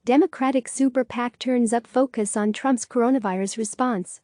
Democratic super PAC turns up focus on Trump's coronavirus response.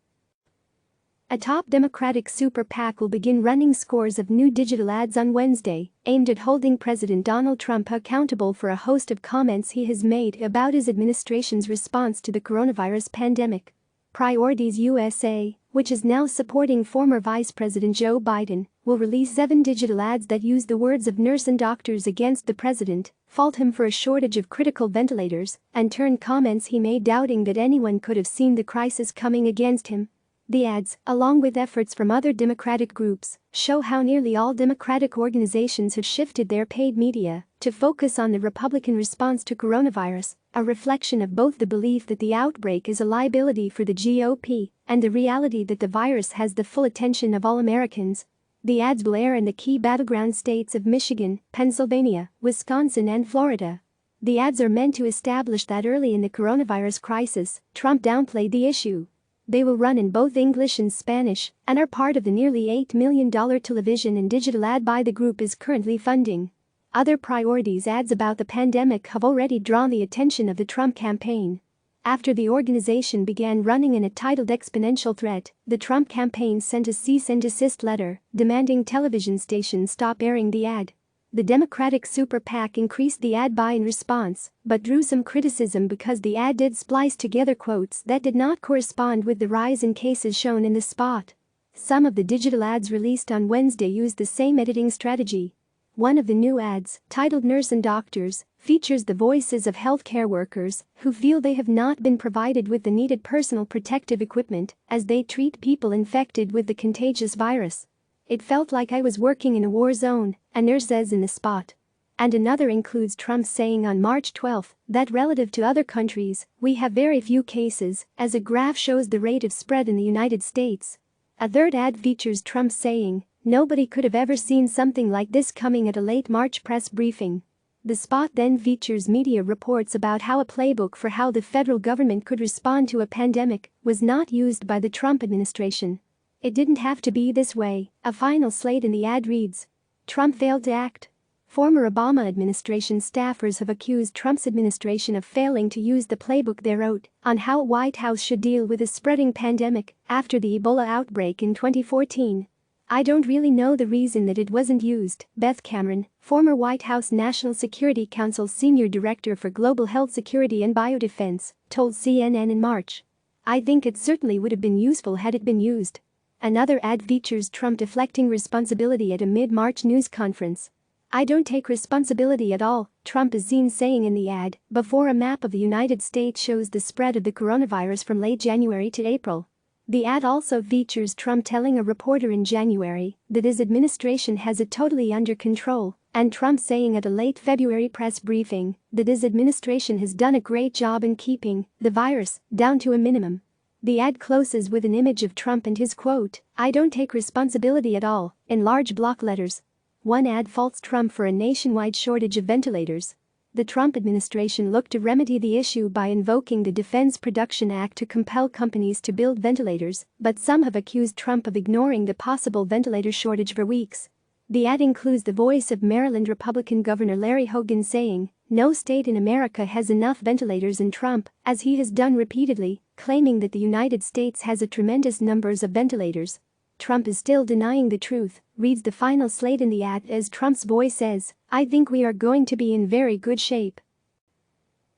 A top Democratic super PAC will begin running scores of new digital ads on Wednesday, aimed at holding President Donald Trump accountable for a host of comments he has made about his administration's response to the coronavirus pandemic. Priorities USA, which is now supporting former Vice President Joe Biden, will release 7 digital ads that use the words of nurse and doctors against the president, fault him for a shortage of critical ventilators, and turn comments he made doubting that anyone could have seen the crisis coming against him. The ads, along with efforts from other Democratic groups, show how nearly all Democratic organizations have shifted their paid media to focus on the Republican response to coronavirus, a reflection of both the belief that the outbreak is a liability for the GOP and the reality that the virus has the full attention of all Americans. The ads will air in the key battleground states of Michigan, Pennsylvania, Wisconsin, and Florida. The ads are meant to establish that early in the coronavirus crisis, Trump downplayed the issue. They will run in both English and Spanish and are part of the nearly $8 million television and digital ad buy the group is currently funding. Other priorities ads about the pandemic have already drawn the attention of the Trump campaign. After the organization began running in a titled exponential threat, the Trump campaign sent a cease and desist letter demanding television stations stop airing the ad. The Democratic super PAC increased the ad buy in response, but drew some criticism because the ad did splice together quotes that did not correspond with the rise in cases shown in the spot. Some of the digital ads released on Wednesday used the same editing strategy. One of the new ads, titled Nurse and Doctors, features the voices of healthcare workers who feel they have not been provided with the needed personal protective equipment as they treat people infected with the contagious virus. It felt like I was working in a war zone, a nurse says in the spot. And another includes Trump saying on March 12 that relative to other countries, we have very few cases, as a graph shows the rate of spread in the United States. A third ad features Trump saying, nobody could have ever seen something like this coming at a late March press briefing. The spot then features media reports about how a playbook for how the federal government could respond to a pandemic was not used by the Trump administration. It didn't have to be this way, a final slate in the ad reads. Trump failed to act. Former Obama administration staffers have accused Trump's administration of failing to use the playbook they wrote on how White House should deal with a spreading pandemic after the Ebola outbreak in 2014. I don't really know the reason that it wasn't used, Beth Cameron, former White House National Security Council Senior Director for Global Health Security and Biodefense, told CNN in March. I think it certainly would have been useful had it been used. Another ad features Trump deflecting responsibility at a mid-March news conference. I don't take responsibility at all, Trump is seen saying in the ad, before a map of the United States shows the spread of the coronavirus from late January to April. The ad also features Trump telling a reporter in January that his administration has it totally under control, and Trump saying at a late February press briefing that his administration has done a great job in keeping the virus down to a minimum. The ad closes with an image of Trump and his quote, I don't take responsibility at all, in large block letters. One ad faults Trump for a nationwide shortage of ventilators. The Trump administration looked to remedy the issue by invoking the Defense Production Act to compel companies to build ventilators, but some have accused Trump of ignoring the possible ventilator shortage for weeks. The ad includes the voice of Maryland Republican Governor Larry Hogan saying, no state in America has enough ventilators, and Trump, as he has done repeatedly, claiming that the United States has a tremendous numbers of ventilators. Trump is still denying the truth, reads the final slate in the ad as Trump's voice says, I think we are going to be in very good shape.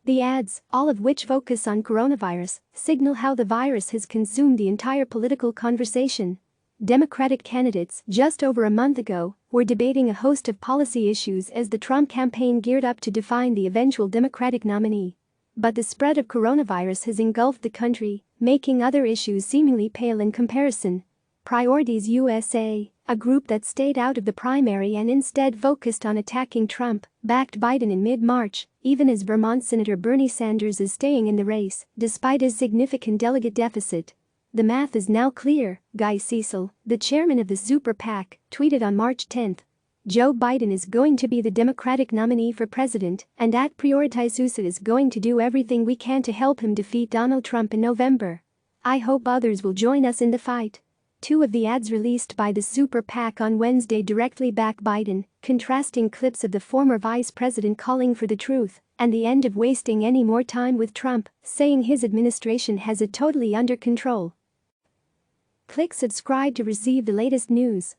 The ads, all of which focus on coronavirus, signal how the virus has consumed the entire political conversation. Democratic candidates, just over a month ago, were debating a host of policy issues as the Trump campaign geared up to define the eventual Democratic nominee. But the spread of coronavirus has engulfed the country, making other issues seemingly pale in comparison. Priorities USA, a group that stayed out of the primary and instead focused on attacking Trump, backed Biden in mid-March, even as Vermont Senator Bernie Sanders is staying in the race, despite his significant delegate deficit. The math is now clear, Guy Cecil, the chairman of the Super PAC, tweeted on March 10. Joe Biden is going to be the Democratic nominee for president, and at Prioritize is going to do everything we can to help him defeat Donald Trump in November. I hope others will join us in the fight. Two of the ads released by the Super PAC on Wednesday directly back Biden, contrasting clips of the former vice president calling for the truth and the end of wasting any more time with Trump, saying his administration has it totally under control. Click subscribe to receive the latest news.